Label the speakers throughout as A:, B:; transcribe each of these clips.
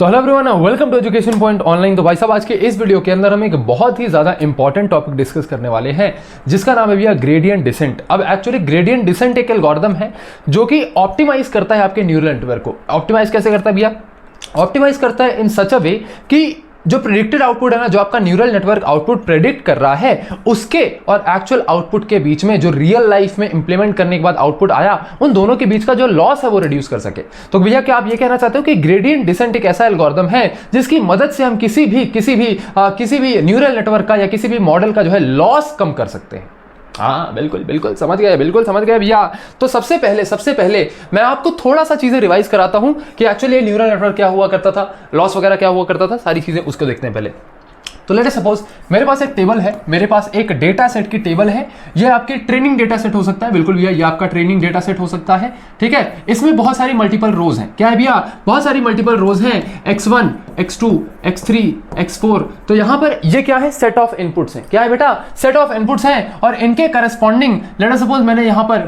A: तो hello everyone, welcome to education point online. तो भाई साहब, आज के इस वीडियो के अंदर हम एक बहुत ही ज़्यादा इंपॉर्टेंट टॉपिक डिस्कस करने वाले हैं जिसका नाम है भैया ग्रेडियंट डिसेंट। अब एक्चुअली ग्रेडियंट डिसेंट एक एल्गोरिथम है जो कि ऑप्टिमाइज करता है आपके न्यूरल नेटवर्क को। ऑप्टिमाइज कैसे करता है भैया? ऑप्टिमाइज करता है इन सच अ वे कि जो प्रेडिक्टेड आउटपुट है ना, जो आपका न्यूरल नेटवर्क आउटपुट प्रेडिक्ट कर रहा है, उसके और एक्चुअल आउटपुट के बीच में जो रियल लाइफ में इंप्लीमेंट करने के बाद आउटपुट आया, उन दोनों के बीच का जो लॉस है वो रिड्यूस कर सके। तो भैया क्या आप ये कहना चाहते हो कि ग्रेडियंट डिसेंट एक ऐसा एल्गोरिथम है जिसकी मदद से हम किसी भी न्यूरल नेटवर्क का या किसी भी मॉडल का जो है लॉस कम कर सकते हैं? हाँ बिल्कुल बिल्कुल समझ गए भैया। तो सबसे पहले मैं आपको थोड़ा सा चीजें रिवाइज कराता हूं कि एक्चुअली ये न्यूरल नेटवर्क क्या हुआ करता था, लॉस वगैरह क्या हुआ करता था, सारी चीजें उसको देखते हैं पहले। तो लेट सपोज मेरे पास एक टेबल है, मेरे पास एक डेटा सेट की टेबल है। ये आपके ट्रेनिंग डेटा सेट हो सकता है, बिल्कुल भैया, ये आपका ट्रेनिंग डेटा सेट हो सकता है। ठीक है, इसमें बहुत सारी मल्टीपल रोज हैं। क्या है भैया? बहुत सारी मल्टीपल रोज हैं, x1 x2 x3 x4। तो यहां पर ये क्या है? सेट ऑफ इनपुट्स हैं। क्या है बेटा? सेट ऑफ इनपुट्स हैं और इनके करस्पॉन्डिंग लेट सपोज मैंने यहां पर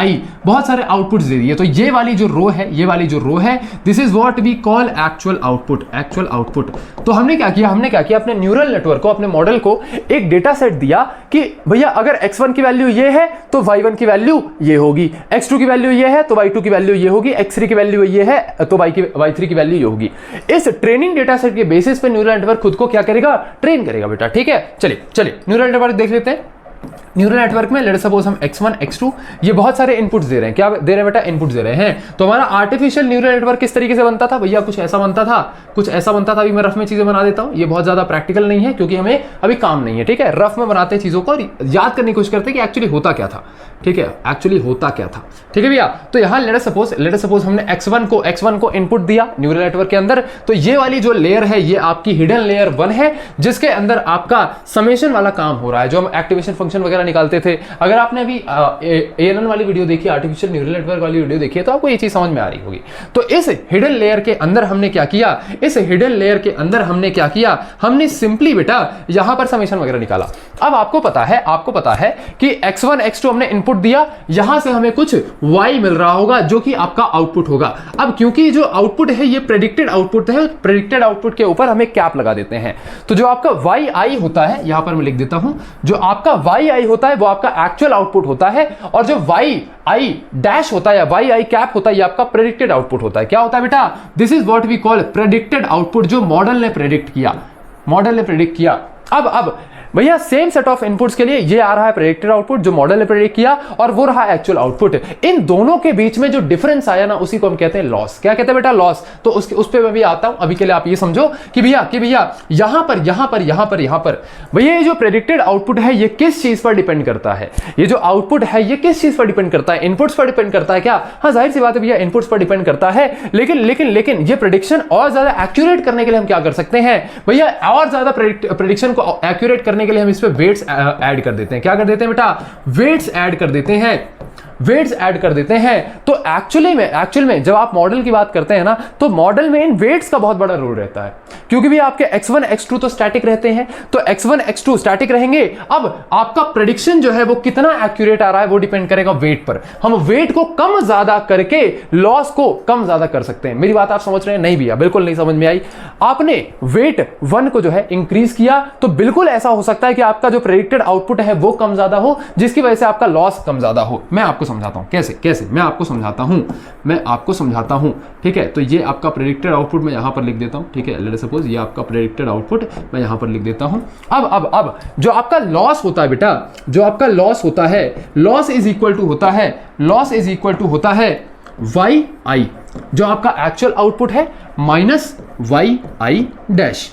A: yi बहुत सारे आउटपुट्स दे दिए। तो ये वाली जो रो है this is what we call actual output. तो हमने क्या किया अपने न्यूरल नेटवर्क को, अपने मॉडल को एक डेटा सेट दिया कि भैया अगर x1 की वैल्यू ये है तो y1 की वैल्यू ये होगी, x2 की वैल्यू ये है तो y2 की वैल्यू ये होगी, x3 की वैल्यू ये है तो y3 की वैल्यू ये होगी। इस ट्रेनिंग डेटा सेट के बेसिस पे न्यूरल नेटवर्क खुद को क्या करेगा? ट्रेन करेगा बेटा। ठीक है, चलिए न्यूरल नेटवर्क देख लेते हैं। न्यूरल नेटवर्क में लेट सपोज हम x1 x2 ये बहुत सारे इनपुट्स दे रहे हैं। क्या दे रहे हैं बेटा? इनपुट्स दे रहे हैं। तो हमारा आर्टिफिशियल न्यूरल नेटवर्क किस तरीके से बनता था भैया? कुछ ऐसा बनता था। अभी मैं रफ में चीजें बना देता हूं, ये बहुत ज्यादा प्रैक्टिकल नहीं है क्योंकि हमें अभी काम नहीं है। ठीक है, रफ में बनाते हैं चीजों को और याद करने की कोशिश करते हैं कि एक्चुअली होता क्या था। ठीक है भैया। तो यहाँ लेट सपोज हमने x1 को इनपुट दिया न्यूरल नेटवर्क के अंदर। तो ये वाली जो लेयर है ये आपकी हिडन लेयर 1 है जिसके अंदर आपका समेशन वाला काम हो रहा है, जो हम एक्टिवेशन फंक्शन वगैरह निकालते थे। अगर आपने अभी ANN वाली वीडियो देखी, आर्टिफिशियल न्यूरल नेटवर्क वाली वीडियो देखी है, तो आपको ये चीज समझ में आ रही होगी। तो इस हिडन लेयर के अंदर हमने क्या किया? हमने सिंपली बेटा यहां पर समेशन वगैरह निकाला। अब आपको पता है कि x1 x2 हमने इनपुट दिया, यहां से हमें कुछ y मिल रहा होगा जो कि आपका आउटपुट होगा। अब क्योंकि जो आउटपुट है ये प्रेडिक्टेड आउटपुट है, प्रेडिक्टेड आउटपुट के ऊपर हमें कैप लगा देते हैं। तो जो आपका yi होता है, यहां पर मैं लिख देता हूं, जो आपका yi होता है वो आपका एक्चुअल आउटपुट होता है, और जो yi डैश होता है या yi कैप होता है ये आपका प्रेडिक्टेड आउटपुट होता है। क्या होता है बेटा? This is what we call predicted output, जो मॉडल ने प्रेडिक्ट किया। अब भैया सेम सेट ऑफ इनपुट्स के लिए ये आ रहा है प्रेडिक्टेड आउटपुट जो मॉडल ने प्रेडिक्ट किया, और वो रहा एक्चुअल आउटपुट। इन दोनों के बीच में जो डिफरेंस आया ना, उसी को हम कहते हैं लॉस। क्या कहते हैं बेटा? लॉस। तो उस पे मैं भी आता हूं। अभी के लिए आप ये समझो कि भैया यहां पर भैया ये जो प्रेडिक्टेड आउटपुट है ये किस चीज पर डिपेंड करता है? ये जो आउटपुट है ये किस चीज पर डिपेंड करता है? इनपुट्स पर डिपेंड करता है क्या? हाँ, जाहिर सी बात है भैया, इनपुट्स पर डिपेंड करता है। लेकिन ये प्रेडिक्शन और ज्यादा एक्यूरेट करने के लिए हम क्या कर सकते हैं भैया? और ज्यादा प्रेडिक्शन को एक्यूरेट करने के लिए हम इस पे वेट्स ऐड कर देते हैं। क्या कर देते हैं बेटा? वेट्स ऐड कर देते हैं। तो एक्चुअली में जब आप मॉडल की बात करते हैं ना, तो मॉडल में इन वेट्स का बहुत बड़ा रोल रहता है, क्योंकि भी आपके x1 x2 तो स्टैटिक रहते हैं। तो x1 x2 स्टैटिक रहेंगे। अब आपका प्रेडिक्शन जो है वो कितना एक्यूरेट आ रहा है वो डिपेंड करेगा वेट पर। हम वेट को कम ज्यादा करके लॉस को कम ज्यादा कर सकते हैं। मेरी बात आप समझ रहे हैं? नहीं भैया, बिल्कुल नहीं समझ में आई। आपने वेट 1 को जो है इंक्रीज किया तो बिल्कुल ऐसा हो सकता है कि आपका जो प्रेडिक्टेड आउटपुट है वो कम ज्यादा हो, जिसकी वजह से आपका लॉस कम ज्यादा हो। मैं आपको समझाता हूं कैसे मैं आपको समझाता हूं। ठीक है, तो ये आपका प्रेडिक्टेड आउटपुट मैं यहां पर लिख देता हूं। ठीक है, लेट्स सपोज ये आपका प्रेडिक्टेड आउटपुट मैं यहां पर लिख देता हूं। अब जो आपका लॉस होता है बेटा, लॉस इज इक्वल टू होता है yi, जो आपका एक्चुअल आउटपुट है, minus yi dash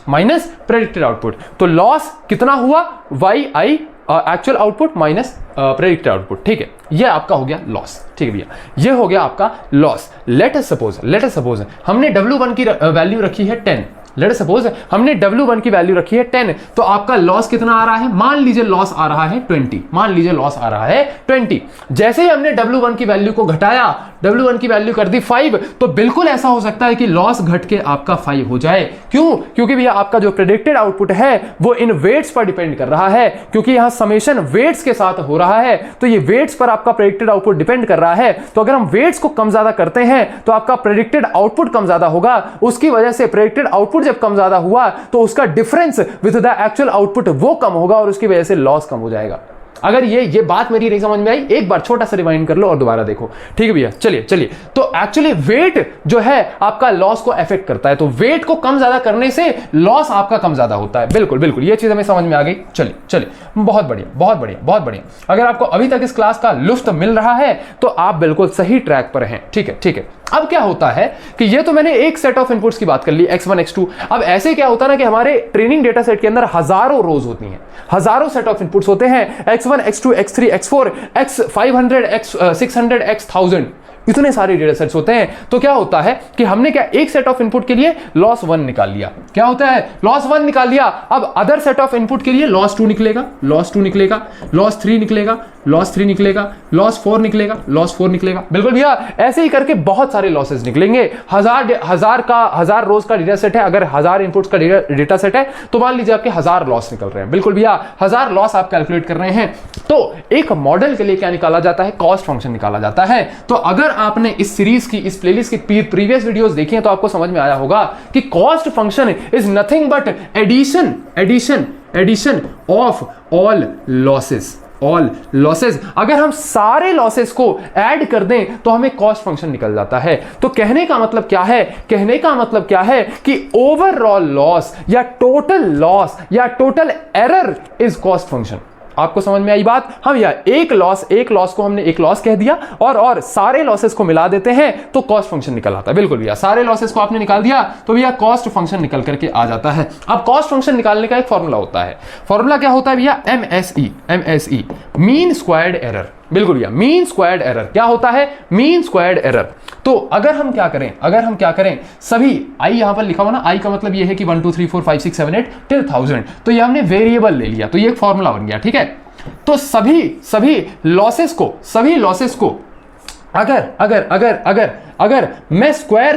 A: minus predicted output. तो लॉस कितना हुआ? yi actual output minus predicted output. ठीक है, ये आपका हो गया लॉस। ठीक है भैया, ये हो गया आपका लॉस। लेट अस सपोज हमने W1 की वैल्यू रखी है 10। लेट अस सपोज हमने W1 की वैल्यू रखी है 10, तो आपका लॉस कितना आ रहा है, मान लीजिए लॉस आ रहा है 20, मान लीजिए लॉस आ रहा है 20। जैसे ही हमने W1 की वैल्यू को घटाया, W1 की वैल्यू कर दी 5, तो बिल्कुल ऐसा हो सकता है कि लॉस घट के आपका 5 हो जाए। क्यों? क्योंकि भैया आपका जो प्रेडिक्टेड आउटपुट है वो इन वेट्स पर डिपेंड कर रहा है, क्योंकि यहां समेशन वेट्स के साथ हो रहा है, तो ये वेट्स पर आपका प्रेडिक्टेड आउटपुट डिपेंड कर रहा है। तो अगर हम वेट्स को कम ज्यादा करते हैं तो आपका प्रेडिक्टेड आउटपुट कम ज्यादा होगा, उसकी वजह से प्रेडिक्टेड आउटपुट जब कम ज्यादा हुआ तो उसका difference with the actual output वो कम होगा और उसकी वजह से लॉस कम हो जाएगा। अगर ये बात मेरी नहीं समझ में आई, एक बार छोटा सा रिवाइंड कर लो और दोबारा देखो, ठीक है भैया। चलिए तो एक्चुअली वेट जो है आपका लॉस को अफेक्ट करता है, तो वेट को कम ज्यादा करने से लॉस आपका कम ज्यादा होता है। बिल्कुल ये चीज हमें समझ में आ गई। चलिए बहुत बढ़िया। अगर आपको अभी तक इस क्लास का लुत्फ मिल रहा है तो आप बिल्कुल सही ट्रैक पर हैं, ठीक है। अब क्या होता है कि ये तो मैंने एक सेट ऑफ इनपुट्स की बात कर ली, X1 X2। अब ऐसे क्या होता है ना कि हमारे ट्रेनिंग डेटा सेट के अंदर हजारों रोज होती हैं, हजारों सेट ऑफ इनपुट्स होते हैं, X1 X2 X3 X4 X500 X600 X1000, इतने सारे डेटा सेट्स होते हैं। तो क्या होता है कि हमने क्या एक सेट ऑफ इनपुट के लिए लॉस 1 निकाल लिया, क्या होता है लॉस 1 निकाल लिया। अब अदर सेट ऑफ इनपुट के लिए लॉस 2 निकलेगा, लॉस 2 निकलेगा, लॉस 3 निकलेगा, लॉस 3 निकलेगा, लॉस 4 निकलेगा, लॉस 4 निकलेगा। बिल्कुल भैया, ऐसे ही करके बहुत सारे लॉसेस निकलेंगे। हजार रोज का डेटा सेट है, अगर 1000 इनपुट्स का डेटा सेट है तो मान लीजिए आपके 1000 लॉस निकल रहे हैं। बिल्कुल भैया, 1000 लॉस आप कैलकुलेट कर रहे हैं। तो एक मॉडल के लिए क्या निकाला जाता है, कॉस्ट फंक्शन निकाला जाता है। तो अगर आपने इस सीरीज की, इस प्लेलिस्ट की प्रीवियस वीडियोस देखी हैं तो आपको समझ में आया होगा कि cost function is nothing but addition of all losses. अगर हम सारे लॉसेस को ऐड कर दें तो हमें कॉस्ट फंक्शन निकल जाता है। तो कहने का मतलब क्या है कि ओवरऑल लॉस या total error is cost function. आपको समझ में आई बात? हाँ भैया, एक लॉस को हमने एक लॉस कह दिया और सारे लॉसेस को मिला देते हैं तो कॉस्ट फंक्शन निकल आता है। बिल्कुल भैया, सारे लॉसेस को आपने निकाल दिया तो भैया कॉस्ट फंक्शन निकल करके आ जाता है। अब कॉस्ट फंक्शन निकालने का एक फॉर्मूला होता है। फॉर्मूला क्या होता है भैया? MSE, mean squared error. बिल्कुल भैया, मीन स्क्वायर्ड एरर क्या होता है? Mean squared error. तो अगर हम क्या करें सभी आई यहां पर लिखा हुआ ना, आई का मतलब ये है कि 1 2 3 4 5 6 7 8 till 1000, तो ये हमने वेरिएबल ले लिया, तो ये एक फॉर्मूला बन गया, ठीक है। तो सभी लॉसेस को अगर मैं स्क्वायर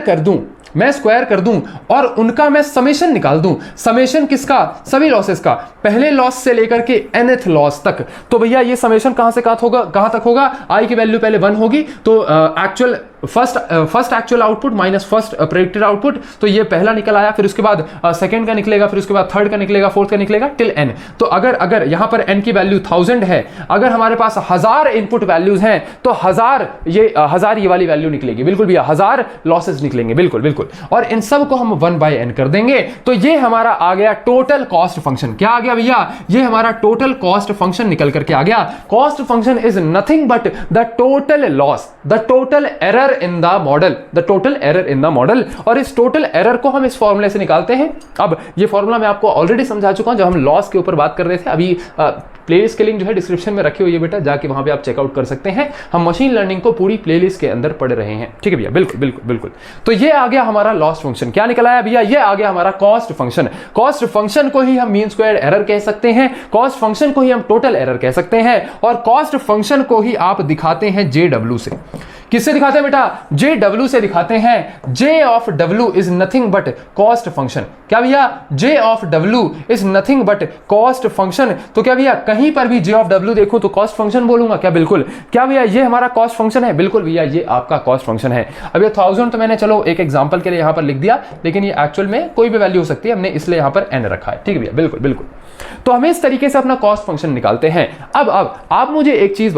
A: कर दूं और उनका मैं समेशन निकाल दूं, समेशन किसका? सभी लॉसेस का, पहले लॉस से लेकर के nth लॉस तक। तो भैया ये समेशन कहां तक होगा? आई की वैल्यू पहले 1 होगी, तो actual first actual output minus first predicted output, तो ये पहला निकल आया, फिर उसके बाद सेकंड का निकलेगा, फिर उसके बाद थर्ड का निकलेगा, फोर्थ का निकलेगा टिल n। तो अगर यहां पर n की वैल्यू 1000 है, अगर हमारे पास 1000 इनपुट वैल्यूज हैं तो 1000 ये वाली वैल्यू निकलेगी। बिल्कुल भैया, 1000 लॉसेस निकलेंगे, बिल्कुल। और इन सब को हम 1/n कर देंगे तो ये हमारा आ गया टोटल कॉस्ट फंक्शन। क्या आ गया भैया? ये हमारा टोटल कॉस्ट फंक्शन निकल करके आ गया। Cost function is nothing but the total loss, the total error in the model. और इस टोटल एरर को हम इस फॉर्मूले से निकालते हैं। अब ये फॉर्मूला मैं आपको ऑलरेडी समझा चुका हूं जब हम लॉस के ऊपर बात कर रहे थे। अभी प्लेलिस्ट के लिंक जो है डिस्क्रिप्शन में रखी हुई है बेटा, जाके वहां पे आप चेकआउट कर सकते हैं। हम मशीन लर्निंग को पूरी प्लेलिस्ट के अंदर पढ़ रहे हैं, ठीक है भैया? बिल्कुल। तो ये आ गया हमारा लॉस फंक्शन। क्या निकला है भैया? ये आ गया हमारा कॉस्ट फंक्शन। कॉस्ट फंक्शन को ही हम मीन स्क्वायर्ड एरर कह सकते हैं, कॉस्ट फंक्शन को ही हम टोटल एरर कह सकते हैं, और कॉस्ट फंक्शन को ही आप दिखाते हैं JW से। किससे दिखाते हैं बेटा? JW से दिखाते हैं। J of W is nothing but cost function. क्या भैया? J of W is nothing but cost function. तो क्या भैया कहीं पर भी J of W देखूं तो कॉस्ट फंक्शन बोलूंगा क्या? बिल्कुल। क्या भैया ये हमारा कॉस्ट फंक्शन है? बिल्कुल भैया, ये आपका कॉस्ट फंक्शन है। अब ये 1000 तो मैंने चलो एक एग्जांपल के लिए यहां पर लिख दिया, लेकिन ये एक्चुअल में कोई भी वैल्यू हो सकती है, हमने इसलिए यहां पर n रखा है, ठीक है भैया? बिल्कुल। तो हमें इस तरीके से अपना कॉस्ट फंक्शन निकालते हैं। अब आप मुझे एक चीज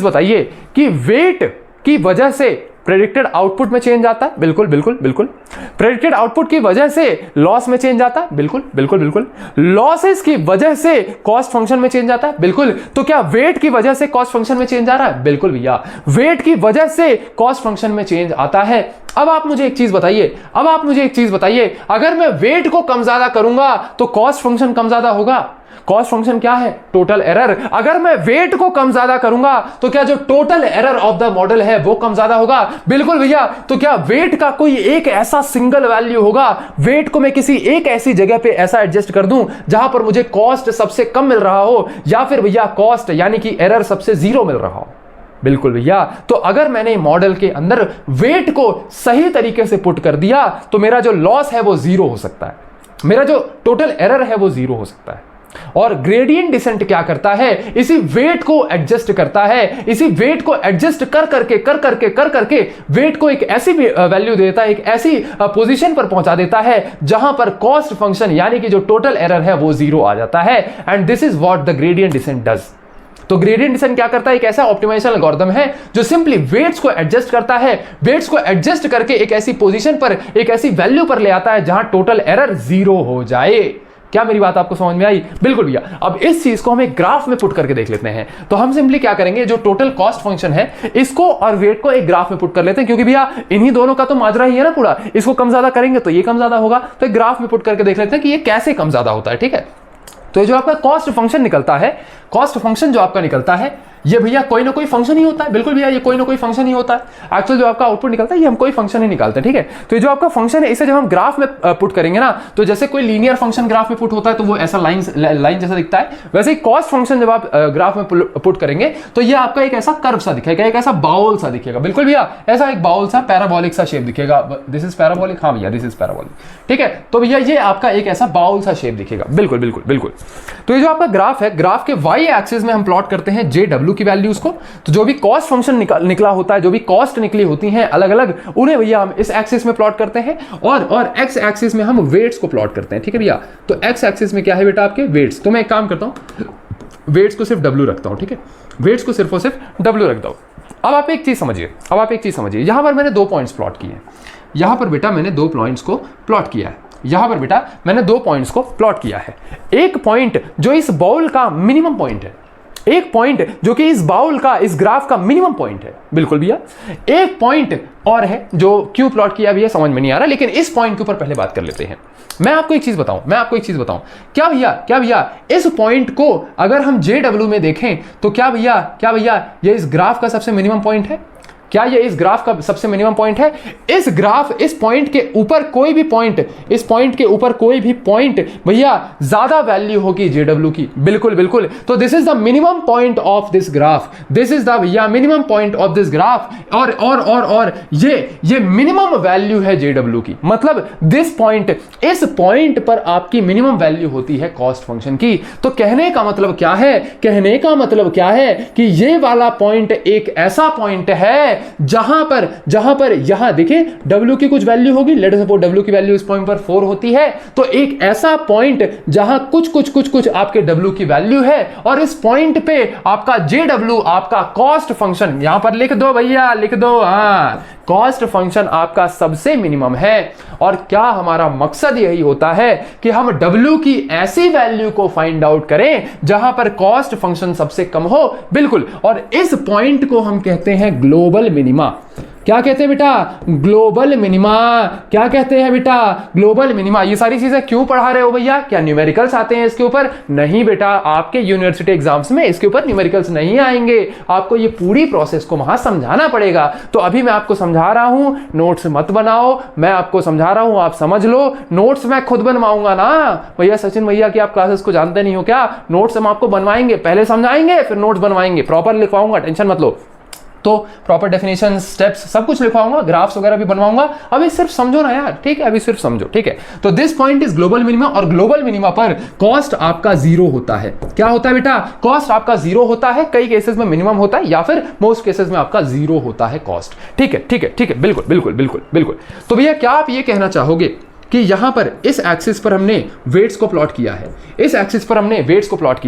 A: बताइए कि वेट की वजह से प्रेडिक्टेड आउटपुट में चेंज आता है? बिल्कुल। प्रेडिक्टेड आउटपुट की वजह से लॉस में चेंज आता है? बिल्कुल। लॉसेस की वजह से कॉस्ट फंक्शन में चेंज आता है? बिल्कुल। तो क्या वेट की वजह से कॉस्ट फंक्शन में चेंज आ रहा है? बिल्कुल भैया, वेट की वजह से कॉस्ट फंक्शन में चेंज आता है। अब आप मुझे एक चीज बताइए, अगर मैं वेट को कम ज्यादा करूंगा तो कॉस्ट फंक्शन कम ज्यादा होगा? कॉस्ट फंक्शन क्या है? Total error. अगर मैं वेट को कम ज्यादा करूंगा तो क्या जो total error of the model है वो कम ज्यादा होगा? बिल्कुल भैया। तो क्या वेट का कोई एक ऐसा सिंगल वैल्यू होगा, वेट को मैं किसी एक ऐसी जगह पे ऐसा एडजस्ट कर दूं जहां पर मुझे कॉस्ट सबसे कम मिल रहा हो, या फिर भैया कॉस्ट यानी कि एरर सबसे जीरो मिल रहा हो? बिल्कुल भैया। तो अगर मैंने मॉडल के अंदर वेट को सही तरीके से पुट कर दिया तो मेरा जो लॉस है वो जीरो हो सकता है, मेरा जो टोटल एरर है वो जीरो हो सकता है। और ग्रेडियंट डिसेंट क्या करता है? इसी वेट को एडजस्ट करता है, इसी वेट को एडजस्ट कर करके वेट को एक ऐसी वैल्यू देता है, एक ऐसी पोजीशन पर पहुंचा देता है जहां पर कॉस्ट फंक्शन यानी कि जो टोटल एरर है वो जीरो आ जाता है। And this is what the gradient descent does. तो ग्रेडियंट डिसेंट क्या करता है? एक ऐसा ऑप्टिमाइजेशन एल्गोरिथम है जो सिंपली वेट्स को एडजस्ट करता है, वेट्स को एडजस्ट करके एक ऐसी पोजीशन पर, एक ऐसी वैल्यू पर ले आता है जहां टोटल एरर जीरो हो जाए। क्या मेरी बात आपको समझ में आई? बिल्कुल भैया। अब इस चीज को हम एक ग्राफ में पुट करके देख लेते हैं। तो हम सिंपली क्या करेंगे, जो टोटल कॉस्ट फंक्शन है इसको और वेट को एक ग्राफ में पुट कर लेते हैं, क्योंकि भैया इन्हीं दोनों का तो माजरा ही है ना पूरा। इसको कम ज्यादा करेंगे तो ये कम ज्यादा होगा, तो एक ग्राफ में पुट करके देख लेते हैं कि ये कैसे कम ज्यादा होता है। ठीक है, तो ये जो आपका कॉस्ट फंक्शन निकलता है, कॉस्ट फंक्शन जो आपका निकलता है ये भैया कोई ना कोई फंक्शन ही होता है। बिल्कुल भैया, ये कोई ना कोई फंक्शन ही होता है। एक्चुअल जो आपका आउटपुट निकलता है ये हम कोई फंक्शन ही निकालते हैं। ठीक है, तो ये जो आपका फंक्शन है इसे जब हम ग्राफ में पुट करेंगे ना, तो जैसे कोई लीनियर फंक्शन ग्राफ में पुट होता है तो वो ऐसा लाइन जैसा दिखता है, वैसे ही कॉस्ट फंक्शन जब आप ग्राफ में पुट करेंगे तो ये आपका एक ऐसा कर्व सा दिखेगा, एक ऐसा बाउल सा दिखेगा। बिल्कुल भैया, ऐसा एक बाउल सा पैराबोलिक सा शेप दिखेगा। दिस इज पैराबोलिक, हाँ भैया दिस इज पैराबोलिक। ठीक है, तो भैया ये आपका एक ऐसा बाउल सा शेप दिखेगा। बिल्कुल बिल्कुल बिल्कुल। तो ये जो आपका ग्राफ है, ग्राफ के वाई एक्सिस में हम प्लॉट करते हैं JW की वैल्यूज को। तो जो भी कॉस्ट फंक्शन निकला होता है, जो भी कॉस्ट निकली होती हैं अलग अलग, उन्हें भैया हम इस एक्सिस में प्लॉट करते हैं, और एक्स एक्सिस में हम वेट्स को प्लॉट करते हैं। ठीक है भैया, तो एक्स एक्सिस में क्या है बेटा? आपके वेट्स। तो मैं एक काम करता हूं, वेट्स को सिर्फ W रखता हूं। ठीक है, वेट्स को सिर्फ और सिर्फ W रखता हूं। अब आप एक चीज समझिए, यहां पर मैंने 2 पॉइंट्स प्लॉट किए हैं। यहां पर बेटा मैंने 2 पॉइंट्स को प्लॉट किया है। यहां पर बेटा मैंने 2 पॉइंट्स को प्लॉट किया है। एक पॉइंट जो इस बाउल का मिनिमम पॉइंट है, एक पॉइंट जो कि इस बाउल का, इस ग्राफ का मिनिमम पॉइंट है। बिल्कुल भैया, एक पॉइंट और है जो क्यों प्लॉट किया भैया समझ में नहीं आ रहा, लेकिन इस पॉइंट के ऊपर पहले बात कर लेते हैं। मैं आपको एक चीज बताऊं, क्या भैया इस पॉइंट को अगर हम JW में देखें तो क्या भैया ये इस ग्राफ का सबसे मिनिमम पॉइंट है? क्या ये इस ग्राफ का सबसे मिनिमम पॉइंट है? इस पॉइंट के ऊपर कोई भी पॉइंट, इस पॉइंट के ऊपर कोई भी पॉइंट भैया ज्यादा वैल्यू होगी JW की। बिल्कुल बिल्कुल। तो this is the minimum point of this graph, this is the भैया minimum point of this graph. और ये मिनिमम वैल्यू है JW की। मतलब दिस पॉइंट, इस पॉइंट पर आपकी मिनिमम वैल्यू होती है कॉस्ट फंक्शन की। तो कहने का मतलब क्या है कि ये वाला पॉइंट एक ऐसा पॉइंट है जहां पर यहां देखिए W की कुछ वैल्यू होगी, लेट अस सपोज W की वैल्यू इस पॉइंट पर 4 होती है, तो एक ऐसा पॉइंट जहां कुछ आपके W की वैल्यू है, और इस पॉइंट पे आपका JW, आपका कॉस्ट फंक्शन, यहां पर लिख दो भैया, लिख दो, हाँ, कॉस्ट फंक्शन आपका सबसे मिनिमम है। और क्या हमारा मकसद यही होता है कि हम W की ऐसी वैल्यू को फाइंड आउट करें जहां पर कॉस्ट फंक्शन सबसे कम हो। बिल्कुल, और इस पॉइंट को हम कहते हैं ग्लोबल मिनिमा। क्या कहते हैं बेटा? Global minima. क्या कहते हैं बेटा? Global minima. ये सारी चीजें क्यों पढ़ा रहे हो भैया? क्या न्यूमेरिकल्स आते हैं इसके ऊपर? नहीं बेटा, आपके यूनिवर्सिटी एग्जाम्स में इसके ऊपर न्यूमेरिकल्स नहीं आएंगे। आपको ये पूरी प्रोसेस को वहां समझाना पड़ेगा। तो अभी मैं आपको समझा रहा हूं, नोट्स मत बनाओ, मैं आपको समझा रहा हूं, आप समझ लो। नोट्स मैं खुद बनवाऊंगा ना भैया। सचिन भैया की आप क्लासेस को जानते नहीं हो क्या? नोट्स हम आपको बनवाएंगे, पहले समझाएंगे फिर नोट्स बनवाएंगे, प्रॉपर लिखवाऊंगा, टेंशन मत लो। तो प्रॉपर डेफिनेशन, स्टेप्स सब कुछ लिखवाऊंगा, ग्राफ्स वगैरह भी बनवाऊंगा। अभी सिर्फ समझो ना यार, ठीक है? अभी सिर्फ समझो, ठीक है? तो this point is global minima, और ग्लोबल मिनिमा पर कॉस्ट आपका 0 होता है। क्या होता है बेटा? कॉस्ट आपका 0 होता है। कई केसेस में मिनिमम होता है, या फिर मोस्ट केसेस में आपका 0 होता है कॉस्ट। ठीक है, बिल्कुल। तो भैया क्या आप ये कहना चाहोगे कि यहां पर इस एक्सिस पर हमने वेट्स को प्लॉट किया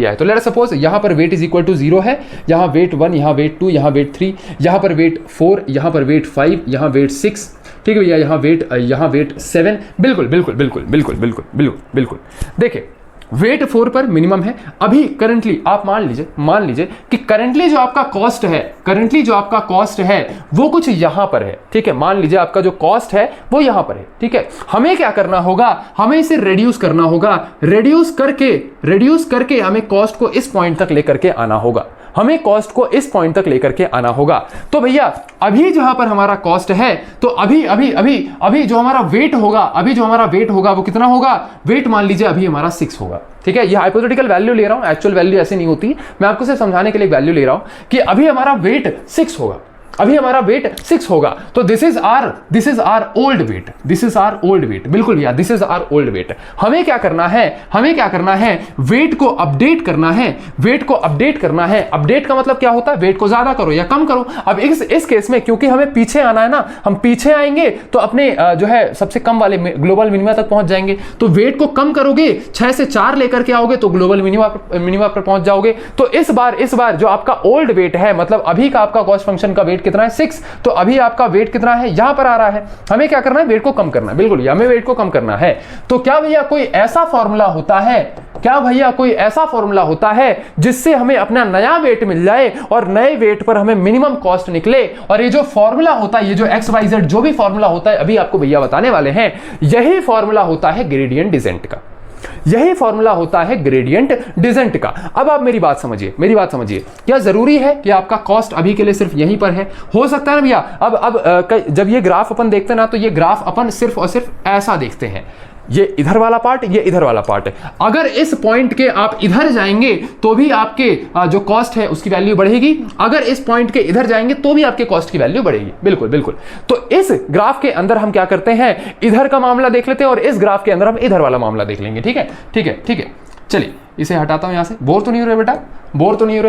A: है, तो लेट्स सपोज यहां पर वेट इज इक्वल टू 0 है, यहां वेट 1, यहां वेट 2, यहां वेट 3, यहां पर वेट 4, यहां पर वेट 5, यहां वेट 6, ठीक है भैया, यहां वेट 7। बिल्कुल। देखिए वेट 4 पर मिनिमम है। अभी करंटली आप मान लीजिए कि करंटली जो आपका कॉस्ट है वो कुछ यहां पर है, ठीक है। मान लीजिए आपका जो कॉस्ट है वो यहां पर है, ठीक है। हमें क्या करना होगा, हमें इसे रिड्यूस करना होगा। रिड्यूस करके हमें कॉस्ट को इस पॉइंट तक लेकर के आना होगा, हमें कॉस्ट को इस पॉइंट तक लेकर के आना होगा। तो भैया अभी जहां पर हमारा कॉस्ट है, तो अभी जो हमारा वेट होगा वो कितना होगा, वेट मान लीजिए अभी हमारा 6 होगा, ठीक है। ये हाइपोथेटिकल वैल्यू ले रहा हूं, एक्चुअल वैल्यू ऐसे नहीं होती, मैं आपको सिर्फ समझाने के लिए वैल्यू ले रहा हूं कि अभी हमारा वेट 6 होगा, तो this is our old weight, बिल्कुल भैया, this is our old weight. हमें क्या करना है, वेट को अपडेट करना है। अपडेट का मतलब क्या होता है, वेट को ज्यादा करो या कम करो। अब इस केस में क्योंकि हमें पीछे आना है ना, हम पीछे आएंगे तो अपने जो है सबसे कम वाले ग्लोबल मिनिमा तक पहुंच जाएंगे। तो वेट को कम करोगे, 6 से 4 लेकर के आओगे तो ग्लोबल मिनिमा पर पहुंच जाओगे। तो इस बार जो आपका ओल्ड वेट है, मतलब अभी का आपका कॉस्ट फंक्शन का वेट कितना है, 6। तो अभी आपका वेट कितना है, यहां पर आ रहा है। हमें क्या करना है, वेट को कम करना है, बिल्कुल हमें वेट को कम करना है। तो क्या भैया कोई ऐसा फॉर्मूला होता है जिससे हमें अपना नया वेट मिल जाए और नए वेट पर हमें मिनिमम कॉस्ट निकले। और ये जो फॉर्मूला होता है, ये जो XYZ जो भी फॉर्मूला होता है, अभी आपको भैया बताने वाले हैं, यही फॉर्मूला होता है ग्रेडियंट डिसेंट का। अब आप मेरी बात समझिए, क्या जरूरी है कि आपका कॉस्ट अभी के लिए सिर्फ यहीं पर है? हो सकता है ना भैया, अब जब ये ग्राफ अपन देखते हैं ना, तो ये ग्राफ अपन सिर्फ और सिर्फ ऐसा देखते हैं, ये इधर वाला पार्ट, ये इधर वाला पार्ट है। अगर इस पॉइंट के आप इधर जाएंगे तो भी आपके जो कॉस्ट है उसकी वैल्यू बढ़ेगी, अगर इस पॉइंट के इधर जाएंगे तो भी आपके कॉस्ट की वैल्यू बढ़ेगी, बिल्कुल। तो इस ग्राफ के अंदर हम क्या करते हैं, इधर का मामला देख लेते हैं और इस ग्राफ के अंदर हम इधर वाला मामला देख लेंगे, ठीक है। चलिए इसे हटाता हूं यहां से। बोर तो नहीं हो रहे बेटा,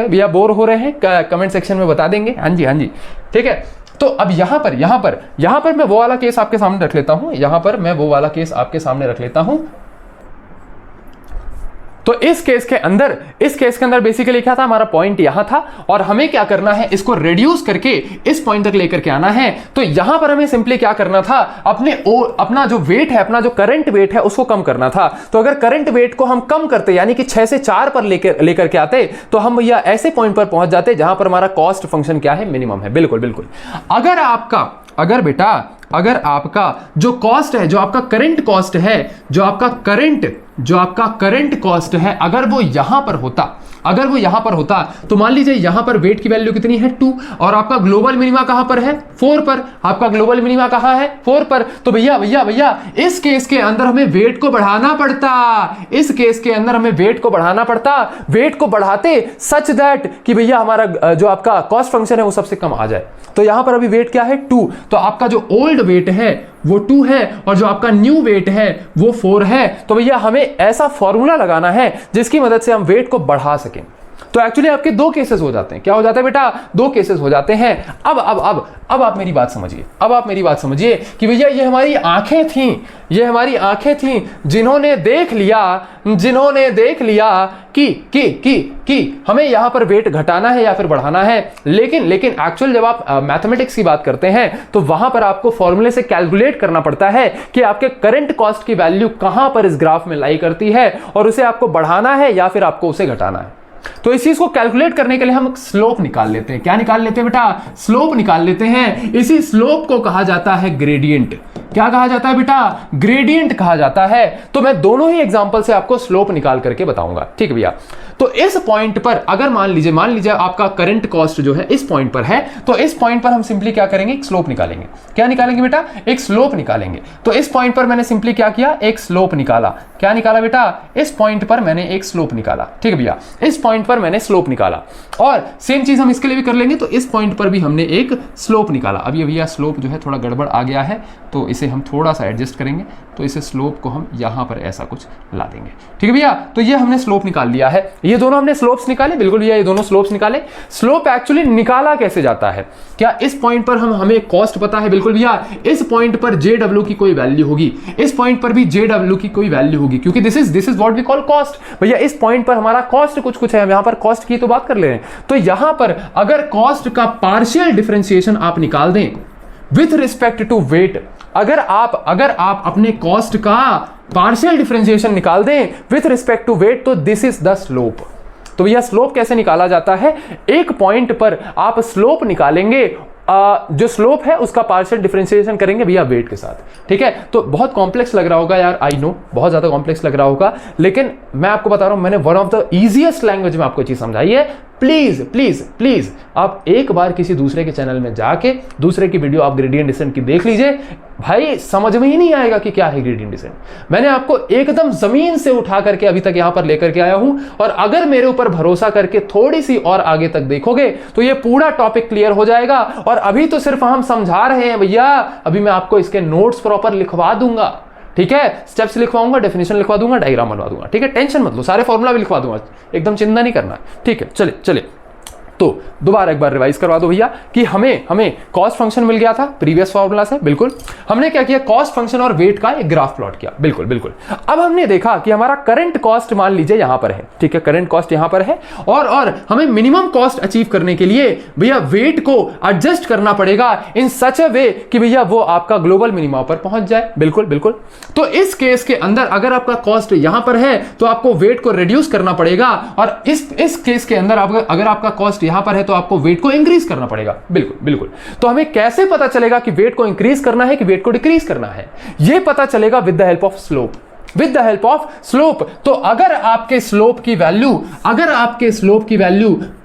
A: भैया बोर हो रहे हैं, कमेंट सेक्शन में बता देंगे। हाँ जी, ठीक है। तो अब यहां पर मैं वो वाला केस आपके सामने रख लेता हूं, तो इस केस के अंदर बेसिकली क्या था, हमारा पॉइंट यहां था और हमें क्या करना है, इसको रिड्यूस करके इस पॉइंट तक लेकर के आना है। तो यहां पर हमें सिंपली क्या करना था, अपना जो वेट है, अपना जो करंट वेट है उसको कम करना था। तो अगर करंट वेट को हम कम करते, यानी कि 6 से 4 पर लेकर के आते, तो हम भैया ऐसे पॉइंट पर पहुंच जाते जहां पर हमारा कॉस्ट फंक्शन क्या है, मिनिमम है, बिल्कुल। अगर आपका जो कॉस्ट है, जो आपका करंट कॉस्ट है, जो आपका करंट कॉस्ट है, अगर वो यहां पर होता, तो मान लीजिए यहां पर वेट की वैल्यू कितनी है, 2, और आपका ग्लोबल मिनिमा कहां पर है, 4 पर। आपका ग्लोबल मिनिमा कहां है, 4 पर। तो भैया इस केस के अंदर हमें वेट को बढ़ाना पड़ता, वेट को बढ़ाते सच दैट कि भैया हमारा जो आपका कॉस्ट फंक्शन है वो सबसे कम आ जाए। तो यहां पर अभी वेट क्या है, 2। तो आपका जो ओल्ड वेट है वो 2 है और जो आपका न्यू वेट है वो 4 है। तो भैया हमें ऐसा फॉर्मूला लगाना है जिसकी मदद से हम वेट को बढ़ा सकें। तो एक्चुअली आपके 2 केसेस हो जाते हैं। क्या हो जाता है बेटा, 2 केसेस हो जाते हैं। अब आप मेरी बात समझिए कि भैया ये हमारी आंखें थीं जिन्होंने देख लिया कि हमें यहां पर वेट घटाना है या फिर बढ़ाना है। लेकिन एक्चुअल जब आप मैथमेटिक्स की बात करते हैं तो वहां पर आपको फॉर्मूले से कैलकुलेट करना पड़ता है कि आपके करंट कॉस्ट की वैल्यू कहां पर इस ग्राफ में लाई करती है और उसे आपको बढ़ाना है या फिर आपको उसे घटाना है। तो इस चीज को कैलकुलेट करने के लिए हम स्लोप निकाल लेते हैं। क्या निकाल लेते हैं बेटा, स्लोप निकाल लेते हैं। इसी स्लोप को कहा जाता है ग्रेडियंट। क्या कहा जाता है बेटा, ग्रेडियंट कहा जाता है। तो मैं दोनों ही एग्जांपल से आपको स्लोप निकाल करके बताऊंगा, ठीक है भैया। तो इस पॉइंट पर अगर मान लीजिए आपका करंट कॉस्ट जो है इस पॉइंट पर है, तो इस पॉइंट पर हम सिंपली क्या करेंगे, एक स्लोप निकालेंगे। क्या निकालेंगे बेटा, एक स्लोप निकालेंगे। तो इस पॉइंट पर मैंने सिंपली क्या किया, एक स्लोप निकाला। क्या निकाला बेटा, इस पॉइंट पर मैंने एक स्लोप निकाला, ठीक है भैया। इस पॉइंट पर मैंने स्लोप निकाला और सेम चीज हम इसके लिए भी कर लेंगे। तो इस पॉइंट पर भी हमने एक स्लोप निकाला। अब ये भैया स्लोप जो है थोड़ा गड़बड़ आ गया है, तो इसे हम थोड़ा सा एडजस्ट करेंगे। तो इसे स्लोप को हम यहां पर ऐसा कुछ ला देंगे, ठीक है भैया। तो ये हमने स्लोप निकाल लिया है। ये दोनों हमने स्लोप्स निकाले, बिल्कुल भैया, ये दोनों स्लोप्स निकाले। स्लोप एक्चुअली निकाला कैसे जाता है, क्या इस पॉइंट पर हमें कॉस्ट पता है, बिल्कुल भैया। इस पॉइंट पर JW की कोई वैल्यू होगी, इस पॉइंट पर भी JW की कोई वैल्यू होगी, क्योंकि this is what we call cost. भैया इस पॉइंट पर हमारा कॉस्ट कुछ है, हम यहां पर कॉस्ट की तो बात कर ले रहे हैं। तो यहां पर अगर कॉस्ट का पार्शियल डिफरेंशिएशन आप निकाल दें विथ रिस्पेक्ट टू वेट, अगर आप अपने कॉस्ट का पार्शियल डिफरेंशिएशन निकाल दें विथ रिस्पेक्ट टू वेट, तो दिस इज द स्लोप। तो भैया स्लोप कैसे निकाला जाता है, एक पॉइंट पर आप स्लोप निकालेंगे, जो स्लोप है उसका पार्शियल डिफरेंशिएशन करेंगे भैया वेट के साथ। ठीक है, तो बहुत कॉम्प्लेक्स लग रहा होगा यार, आई नो बहुत ज्यादा कॉम्प्लेक्स लग रहा होगा, लेकिन मैं आपको बता रहा हूं, मैंने one of the easiest language में आपको चीज समझाई है। प्लीज प्लीज प्लीज आप एक बार किसी दूसरे के चैनल में जाके दूसरे की वीडियो आप ग्रेडियंट डिसेंट की देख लीजिए, भाई समझ में ही नहीं आएगा कि क्या है ग्रेडियंट डिसेंट। मैंने आपको एकदम जमीन से उठा करके अभी तक यहां पर लेकर के आया हूं, और अगर मेरे ऊपर भरोसा करके थोड़ी सी और आगे तक देखोगे तो ये पूरा टॉपिक क्लियर हो जाएगा। और अभी तो सिर्फ हम समझा रहे हैं भैया, अभी मैं आपको इसके नोट्स प्रॉपर लिखवा दूंगा। ठीक है, स्टेप्स लिखवाऊंगा, डेफिनेशन लिखवा दूंगा, डायग्राम बनवा दूंगा। ठीक है, टेंशन मत लो, सारे फॉर्मूला भी लिखवा दूंगा, एकदम चिंता नहीं करना। ठीक है, चलिए चलिए, तो दोबारा एक बार रिवाइज करवा दो भैया कि हमें कॉस्ट फंक्शन मिल गया था प्रीवियस फॉर्मूला से। बिल्कुल, हमने क्या किया, कॉस्ट फंक्शन और वेट का एक ग्राफ प्लॉट किया। बिल्कुल बिल्कुल। अब हमने देखा कि हमारा करंट कॉस्ट मान लीजिए यहां पर है। ठीक है, करंट कॉस्ट यहां पर है, और हमें मिनिमम कॉस्ट अचीव करने के लिए भैया वेट को एडजस्ट करना पड़ेगा इन सच अ वे कि भैया वो आपका ग्लोबल मिनिमम पर पहुंच जाए। बिल्कुल बिल्कुल। तो इस केस के अंदर अगर आपका कॉस्ट यहां पर है तो आपको वेट को रिड्यूस करना पड़ेगा, और इस केस के अंदर अगर आपका कॉस्ट यहां पर है तो आपको वेट को इंक्रीज करना पड़ेगा। बिल्कुल बिल्कुल। तो हमें कैसे पता चलेगा कि वेट को इंक्रीज करना है कि वेट को डिक्रीज करना है, यह पता चलेगा with the help of slope. With the help of slope. तो अगर आपके स्लोप की वैल्यू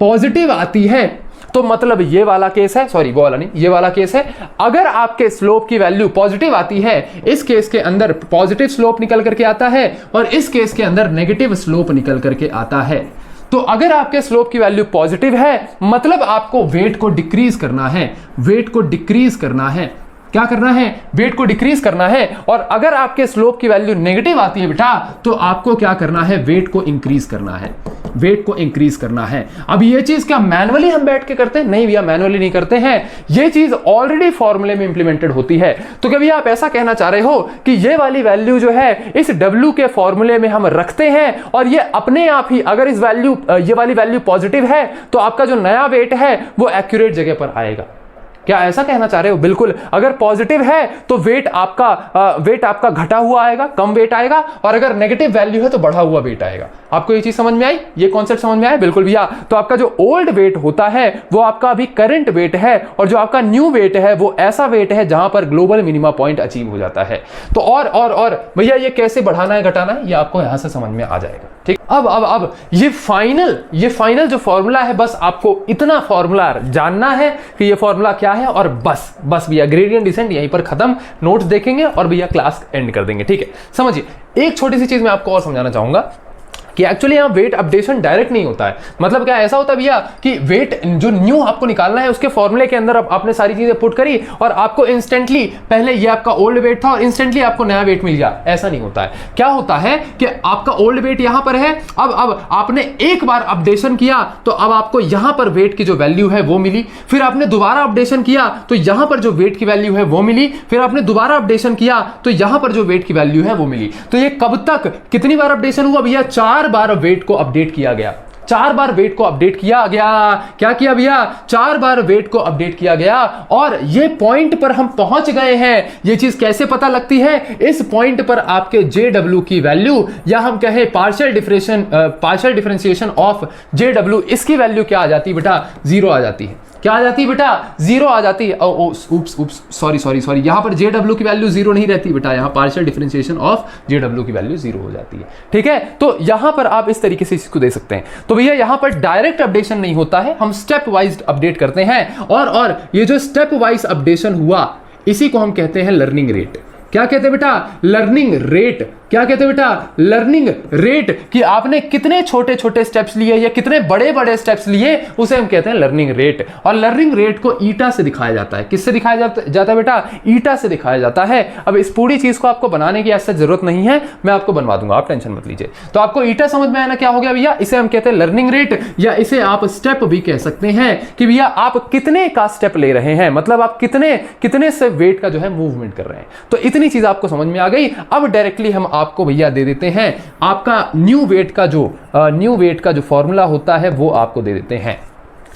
A: पॉजिटिव आती है तो मतलब ये वाला केस है, सॉरी वो वाला नहीं, ये वाला केस है। अगर आपके स्लोप की वैल्यू पॉजिटिव आती है, इस केस के अंदर पॉजिटिव स्लोप निकल करके आता है, और इस केस के अंदर नेगेटिव स्लोप निकल करके आता है। तो अगर आपके स्लोप की वैल्यू पॉजिटिव है मतलब आपको वेट को डिक्रीज करना है, वेट को डिक्रीज करना है। क्या करना है, वेट को डिक्रीज करना है। और अगर आपके स्लोप की वैल्यू नेगेटिव आती है बेटा, तो आपको क्या करना है, वेट को इंक्रीज करना है, वेट को इंक्रीज करना है। अब ये चीज क्या मैनुअली हम बैठ के करते हैं? नहीं भैया, मैनुअली नहीं करते हैं, ये चीज ऑलरेडी फॉर्मूले में इंप्लीमेंटेड होती है। तो क्या भैया आप ऐसा कहना चाह रहे हो कि ये वाली वैल्यू जो है इस W के फॉर्मूले में हम रखते हैं, और ये अपने आप ही अगर ये वाली वैल्यू पॉजिटिव है तो आपका जो नया वेट है वो एक्यूरेट जगह पर आएगा? क्या ऐसा कहना चाह रहे हो? बिल्कुल। अगर पॉजिटिव है तो वेट आपका घटा हुआ आएगा, कम वेट आएगा, और अगर नेगेटिव वैल्यू है तो बढ़ा हुआ वेट आएगा। आपको ये चीज समझ में आई, ये कॉन्सेप्ट समझ में आया? बिल्कुल भैया। तो आपका जो ओल्ड वेट होता है वो आपका अभी करंट वेट है, और जो आपका न्यू वेट है वो ऐसा वेट है जहां पर ग्लोबल मिनिमम पॉइंट अचीव हो जाता है। तो और भैया ये कैसे बढ़ाना है घटाना है, ये आपको यहां से समझ में आ जाएगा। ठीक, अब ये फाइनल जो फॉर्मूला है, बस आपको इतना फॉर्मूला जानना है कि ये फॉर्मूला क्या है, और बस भैया ग्रेडियंट डिसेंट यहीं पर खत्म। नोट्स देखेंगे और भैया क्लास एंड कर देंगे। ठीक है, समझिए। एक छोटी सी चीज मैं आपको और समझाना चाहूंगा कि एक्चुअली यहां वेट अपडेशन डायरेक्ट नहीं होता है। मतलब क्या ऐसा होता है भैया कि वेट जो न्यू आपको निकालना है उसके फॉर्मूले के अंदर आपने सारी चीजें पुट करी और आपको इंस्टेंटली पहले ये आपका ओल्ड वेट था और इंस्टेंटली आपको नया वेट मिल गया, ऐसा नहीं होता है। क्या होता है कि आपका ओल्ड वेट यहां पर है, अब आपने एक बार अपडेशन किया तो अब आपको यहां पर वेट की जो वैल्यू है वो मिली, फिर आपने दोबारा अपडेशन किया तो यहां पर जो वेट की वैल्यू है वो मिली, फिर आपने दोबारा अपडेशन किया तो यहां पर जो वेट की वैल्यू है वो मिली। तो ये कब तक कितनी बार अपडेशन हुआ भैया? 4 बार वेट को अपडेट किया गया। 4 बार वेट को अपडेट किया गया। क्या किया भैया? 4 बार वेट को अपडेट किया गया, और ये पॉइंट पर हम पहुंच गए हैं। ये चीज कैसे पता लगती है? इस पॉइंट पर आपके JW की वैल्यू, या हम कहें पार्शियल डिफरेंशिएशन ऑफ JW, इसकी वैल्यू क्या आ जाती है बेटा? 0 आ जाती है। क्या आ जाती है बेटा? 0 आ जाती है। उप्स सॉरी, यहां पर JW की वैल्यू 0 नहीं रहती बेटा, यहां पार्शियल डिफरेंशिएशन ऑफ JW की वैल्यू 0 हो जाती है। ठीक है, तो यहां पर आप इस तरीके से इसको दे सकते हैं। तो भैया यहां पर डायरेक्ट अपडेशन नहीं होता है, हम स्टेप वाइज अपडेट करते हैं, और ये जो स्टेप वाइज अपडेशन हुआ इसी को हम कहते हैं लर्निंग रेट। क्या कहते हैं बेटा? Learning rate. क्या कहते हैं बेटा? Learning rate. कि आपने कितने छोटे छोटे स्टेप्स लिए या कितने बड़े बड़े स्टेप्स लिए, उसे हम कहते हैं लर्निंग रेट। और लर्निंग रेट को ईटा से दिखाया जाता है। किससे दिखाया जाता है बेटा? ईटा से दिखाया जाता है। अब इस पूरी चीज को आपको बनाने की ऐसा जरूरत नहीं है, मैं आपको बनवा दूंगा, आप टेंशन मत लीजिए। तो आपको ईटा समझ में आना क्या हो गया भैया? इसे हम कहते हैं लर्निंग रेट, या इसे आप स्टेप भी कह सकते हैं कि भैया आप कितने का स्टेप ले रहे हैं, मतलब आप कितने से वेट का जो है मूवमेंट कर रहे हैं। तो इतनी चीज आपको समझ में आ गई। अब डायरेक्टली हम आपको भैया दे देते हैं आपका न्यू वेट का जो फॉर्मूला होता है वो आपको दे देते हैं।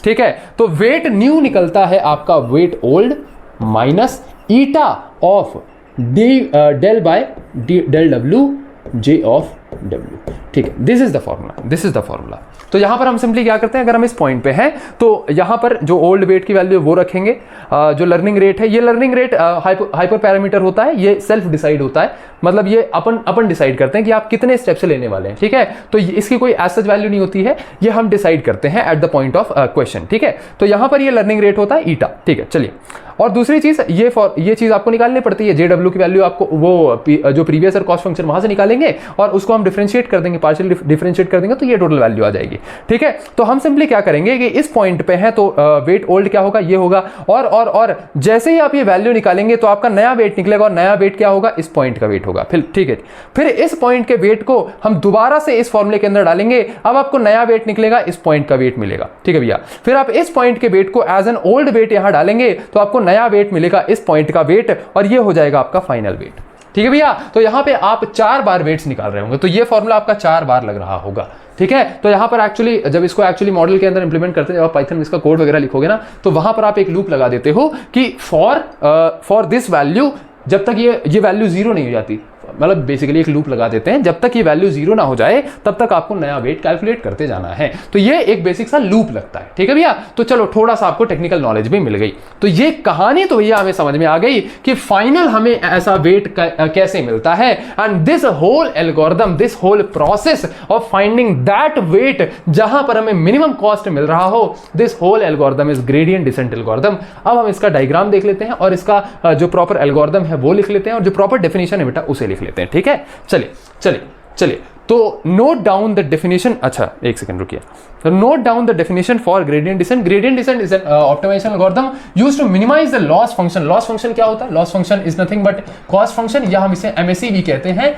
A: ठीक है, तो वेट न्यू निकलता है आपका weight old minus eta of del by del W J of W. ठीक है, दिस इज द फॉर्मूला। तो यहां पर हम सिंपली क्या करते हैं, अगर हम इस पॉइंट पे हैं तो यहां पर जो ओल्ड वेट की वैल्यू है वो रखेंगे, जो लर्निंग रेट है, ये लर्निंग रेट हाइपर पैरामीटर होता है, ये सेल्फ डिसाइड होता है, मतलब ये अपन डिसाइड करते हैं कि आप कितने स्टेप से लेने वाले हैं। ठीक है, तो इसकी कोई एज सच वैल्यू नहीं होती है, ये हम डिसाइड करते हैं at the point of question. ठीक है, तो यहां पर ये लर्निंग रेट होता है ईटा। ठीक है, चलिए, और दूसरी चीज ये चीज आपको निकालनी पड़ती है, जे डब्ल्यू की वैल्यू आपको वो जो प्रीवियस ईयर कॉस्ट फंक्शन वहां से निकालेंगे और उसको हम डिफरेंशिएट कर देंगे, पार्शियल डिफरेंशिएट कर देंगे, तो ये टोटल वैल्यू आ जाएगी। ठीक है, तो हम सिंपली क्या करेंगे कि इस पॉइंट पे है तो वेट ओल्ड क्या होगा, ये होगा, और जैसे ही आप ये वैल्यू निकालेंगे तो आपका नया वेट निकलेगा, और नया वेट क्या होगा, इस पॉइंट का वेट होगा। फिर ठीक है, फिर इस पॉइंट के वेट को हम दोबारा से इस फॉर्मूले के अंदर डालेंगे, अब आपको नया वेट निकलेगा, इस पॉइंट का वेट मिलेगा। ठीक है भैया, फिर आप इस पॉइंट के वेट को एज एन ओल्ड वेट यहां डालेंगे तो आपको नया वेट मिलेगा, इस पॉइंट का वेट, और ये हो जाएगा आपका फाइनल वेट। ठीक है भैया, तो यहां पे आप 4 बार वेट्स निकाल रहे होंगे, तो ये फॉर्मूला आपका 4 बार लग रहा होगा। ठीक है, तो यहां पर एक्चुअली जब इसको एक्चुअली मॉडल के अंदर इंप्लीमेंट करते हैं, जब आप पाइथन में इसका कोड वगैरह लिखोगे ना, तो वहां पर आप एक लूप लगा देते हो कि फॉर दिस वैल्यू, जब तक ये वैल्यू 0 नहीं हो जाती, मतलब बेसिकली एक लूप लगा देते हैं, जब तक ये वैल्यू 0 ना हो जाए तब तक आपको नया वेट कैलकुलेट करते जाना है। तो ये एक बेसिक सा लूप लगता है। ठीक है भैया, तो चलो थोड़ा सा आपको टेक्निकल नॉलेज भी मिल गई। तो ये कहानी तो भैया हमें समझ में आ गई कि फाइनल हमें ऐसा वेट कैसे मिलता है, and this whole algorithm, this whole process of finding that weight जहां पर हमें मिनिमम कॉस्ट मिल रहा हो, this whole algorithm is gradient descent algorithm. अब हम इसका डायग्राम देख लेते हैं और इसका जो प्रॉपर एल्गोरिथम है वो लिख लेते हैं, और जो प्रॉपर डेफिनेशन है बेटा उसे लिख लेते हैं। ठीक है, चलिए चलिए चलिए, तो नोट डाउन द डेफिनेशन। अच्छा एक सेकंड रुकिए, तो note down the definition for gradient descent. Gradient descent is an optimization algorithm used to minimize the loss function. Loss function क्या होता है, loss function is nothing but cost function, या हम इसे MSE भी कहते हैं,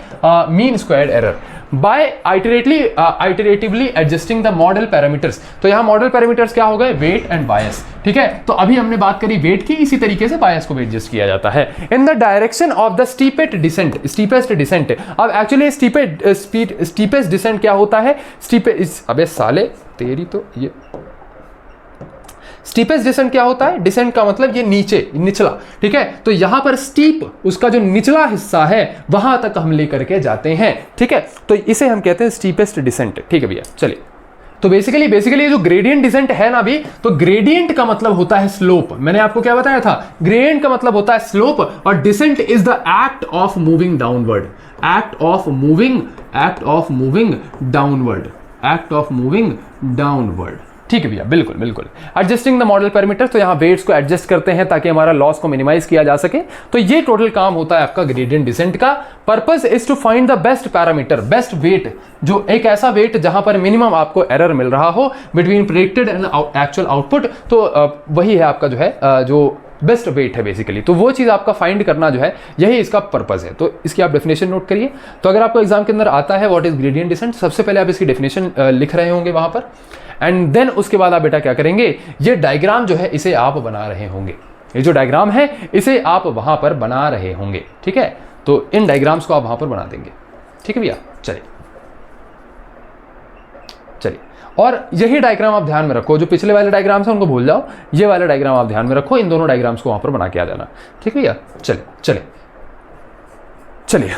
A: mean squared error, by iteratively adjusting the model parameters. तो यहां मॉडल पैरामीटर्स क्या हो गए, वेट एंड बायस। ठीक है, तो अभी हमने बात करी वेट की, इसी तरीके से बायस को भी एडजस्ट किया जाता है in the direction of the steepest descent. अब एक्चुअली स्टीपेस्ट डिसेंट क्या होता है, अबे साले तेरी तो ये स्टीपेस्ट डिसेंट क्या होता है, डिसेंट का मतलब ये नीचे, निचला। ठीक है, तो यहां पर स्टीप, उसका जो निचला हिस्सा है वहां तक हम लेकर के जाते हैं। ठीक है, तो इसे हम कहते हैं स्टीपेस्ट डिसेंट। ठीक है भैया, चलिए, तो बेसिकली जो ग्रेडियंट डिसेंट है ना भी, तो ग्रेडियंट का मतलब होता है स्लोप। मैंने आपको क्या बताया था, ग्रेडियंट का मतलब होता है स्लोप, और descent is the act of moving downward, act of moving downward. ठीक है भैया, बिल्कुल बिल्कुल। एडजस्टिंग द मॉडल पैरामीटर, तो यहां वेट्स को एडजस्ट करते हैं ताकि हमारा लॉस को मिनिमाइज किया जा सके। तो ये टोटल काम होता है आपका ग्रेडियंट डिसेंट का। Purpose is to find the best parameter, best weight, जो एक ऐसा वेट जहां पर मिनिमम आपको एरर मिल रहा हो between predicted and actual output. तो वही है आपका जो है जो बेस्ट वेट है बेसिकली। तो वो चीज़ आपका फाइंड करना जो है, यही इसका पर्पस है। तो इसकी आप डेफिनेशन नोट करिए। तो अगर आपको एग्जाम के अंदर आता है व्हाट इज ग्रेडियंट डिसेंट, सबसे पहले आप इसकी डेफिनेशन लिख रहे होंगे वहां पर, एंड देन उसके बाद आप बेटा क्या करेंगे, ये डायग्राम जो है इसे आप बना रहे होंगे। ये जो डायग्राम है इसे आप वहां पर बना रहे होंगे। ठीक है, तो इन डायग्राम्स को आप वहां पर बना देंगे। ठीक है भैया, चलिए चलिए, और यही डायग्राम आप ध्यान में रखो, जो पिछले वाले डायग्राम्स हैं उनको भूल जाओ, ये वाला डायग्राम आप ध्यान में रखो, इन दोनों डायग्राम्स को वहां पर बना के आ जाना। ठीक है भैया, चलिए चलिए चलिए,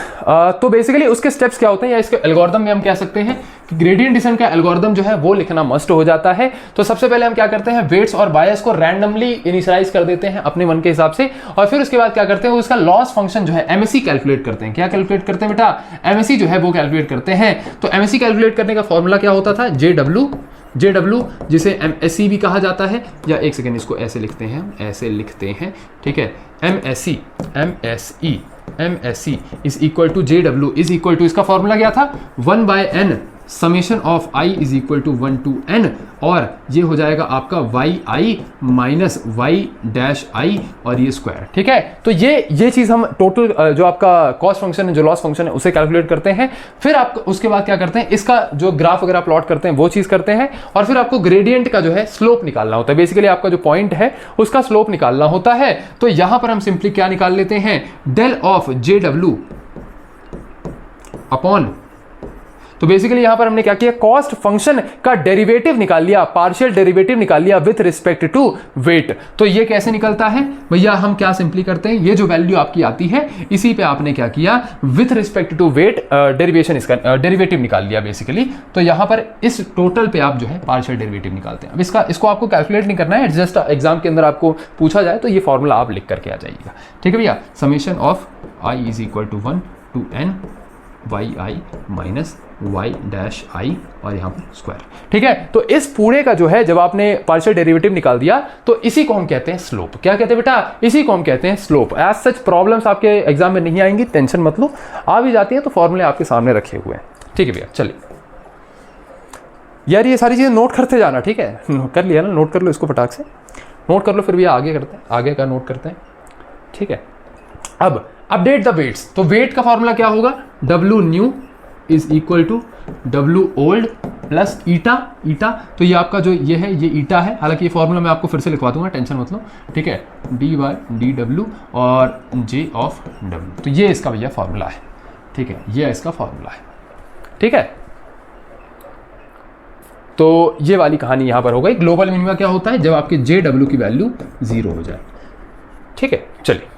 A: तो बेसिकली उसके स्टेप्स क्या होते हैं, या इसके एल्गोरिथम में हम कह सकते हैं कि ग्रेडियंट डिसेंट का एल्गोरिथम जो है वो लिखना मस्ट हो जाता है। तो सबसे पहले हम क्या करते हैं, वेट्स और बायस को रैंडमली इनिशियलाइज कर देते हैं अपने मन के हिसाब से, और फिर उसके बाद क्या करते हैं, उसका लॉस फंक्शन जो है MSE कैलकुलेट करते हैं। क्या कैलकुलेट करते हैं बेटा, MSE जो है वो कैलकुलेट करते हैं। तो MSE कैलकुलेट करने का फॉर्मूला क्या होता था, JW, जिसे MSE भी कहा जाता है, या एक सेकेंड इसको ऐसे लिखते हैं, ठीक है, MSE is equal to JW is equal to, इसका फॉर्मूला क्या था, 1/n summation of I is equal to 1 to n, और ये हो जाएगा आपका yi माइनस y-i और ये स्क्वायर। ठीक है, तो ये चीज़ हम टोटल जो आपका कॉस्ट फंक्शन है, जो लॉस फंक्शन है, उसे कैलकुलेट करते हैं। फिर आप उसके बाद क्या करते हैं, इसका जो ग्राफ वगैरह प्लॉट करते हैं वो चीज़ करते हैं, और फिर आपको ग्रेडियंट का जो है स्लोप निकालना होता है। बेसिकली आपका जो पॉइंट है उसका स्लोप निकालना होता है। तो यहां पर हम सिंपली क्या निकाल लेते हैं, डेल ऑफ JW अपॉन, तो बेसिकली यहां पर हमने क्या किया, कॉस्ट फंक्शन का डेरिवेटिव निकाल लिया, पार्शियल डेरिवेटिव निकाल लिया विथ रिस्पेक्ट टू वेट। तो ये कैसे निकलता है भैया, हम क्या सिंपली करते हैं, ये जो वैल्यू आपकी आती है इसी पे आपने क्या किया, with respect to weight derivation, इसका डेरिवेटिव निकाल लिया बेसिकली। तो यहां पर इस टोटल पे आप जो है पार्शियल डेरिवेटिव निकालते हैं। अब इसको आपको कैलकुलेट नहीं करना है, जस्ट एग्जाम के अंदर आपको पूछा जाए तो ये फॉर्मूला आप लिख करके आ जाइएगा। ठीक है भैया, summation of i is equal to 1 to n Y I minus Y dash I और यहाँ पर स्क्वायर। ठीक है, तो इस पूरे का जो है जब आपने पार्शियल डेरिवेटिव निकाल दिया तो इसी को हम कहते हैं स्लोप। क्या कहते हैं बेटा, इसी को हम कहते हैं स्लोप। एज सच प्रॉब्लम्स आपके एग्जाम में नहीं आएंगी, टेंशन मत लो, आ भी जाती है तो फॉर्मूले आपके सामने रखे हुए हैं। ठीक है भैया, चलिए यार ये सारी चीज़ें नोट करते जाना। ठीक है, कर लिया ना, नोट कर लो इसको फटाक से, नोट कर लो, फिर भैया आगे करते हैं, आगे का नोट करते हैं। ठीक है, अब अपडेट द वेट्स। तो वेट का फॉर्मूला क्या होगा, W new is equal to W old plus eta. Eta तो ये आपका जो ये है, ये ईटा है, हालांकि ये फॉर्मूला मैं आपको फिर से लिखवा दूंगा, टेंशन मत लो। ठीक है, डी बाय डी डब्ल्यू और जे ऑफ डब्ल्यू, तो ये इसका भैया फॉर्मूला है। ठीक है, ये इसका फॉर्मूला है। ठीक है, तो ये वाली कहानी यहां पर हो गई। ग्लोबल मिनिमा क्या होता है, जब आपके जे डब्ल्यू की वैल्यू 0 हो जाए। ठीक है, चलिए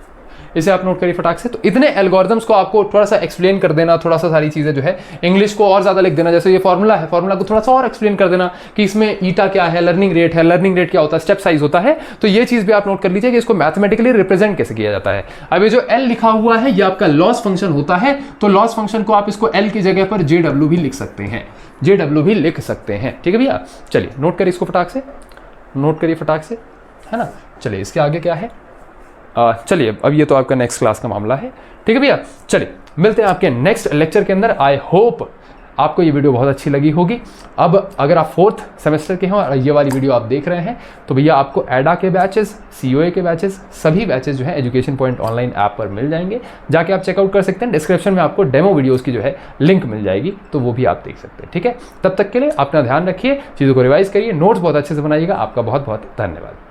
A: इसे आप नोट करिए फटाक से। तो इतने एल्गोरिदम्स को आपको थोड़ा सा एक्सप्लेन कर देना, थोड़ा सा सारी चीज़ें जो है इंग्लिश को और ज़्यादा लिख देना। जैसे ये फॉर्मूला है, फॉर्मूला को थोड़ा सा और एक्सप्लेन कर देना कि इसमें ईटा क्या है, लर्निंग रेट है, लर्निंग रेट क्या होता है, स्टेप साइज होता है। तो ये चीज़ भी आप नोट कर लीजिए कि इसको मैथमेटिकली रिप्रेजेंट कैसे किया जाता है। अब ये जो एल लिखा हुआ है ये आपका लॉस फंक्शन होता है, तो लॉस फंक्शन को आप इसको एल की जगह पर जे डब्ल्यू भी लिख सकते हैं, जे डब्ल्यू भी लिख सकते हैं। ठीक है भैया, चलिए नोट करिए इसको फटाक से, नोट करिए फटाक से, है ना। चलिए इसके आगे क्या है, चलिए अब ये तो आपका नेक्स्ट क्लास का मामला है। ठीक है भैया, चलिए मिलते हैं आपके नेक्स्ट लेक्चर के अंदर। आई होप आपको ये वीडियो बहुत अच्छी लगी होगी। अब अगर आप 4th सेमेस्टर के हैं और ये वाली वीडियो आप देख रहे हैं तो भैया आपको एडा के बैचेस, COA के बैचेस, सभी बैचेस जो है एजुकेशन पॉइंट ऑनलाइन ऐप पर मिल जाएंगे, जाके आप चेकआउट कर सकते हैं। डिस्क्रिप्शन में आपको डेमो वीडियोस की जो है लिंक मिल जाएगी, तो वो भी आप देख सकते हैं। ठीक है, तब तक के लिए अपना ध्यान रखिए, चीज़ों को रिवाइज करिए, नोट्स बहुत अच्छे से बनाइएगा। आपका बहुत बहुत धन्यवाद।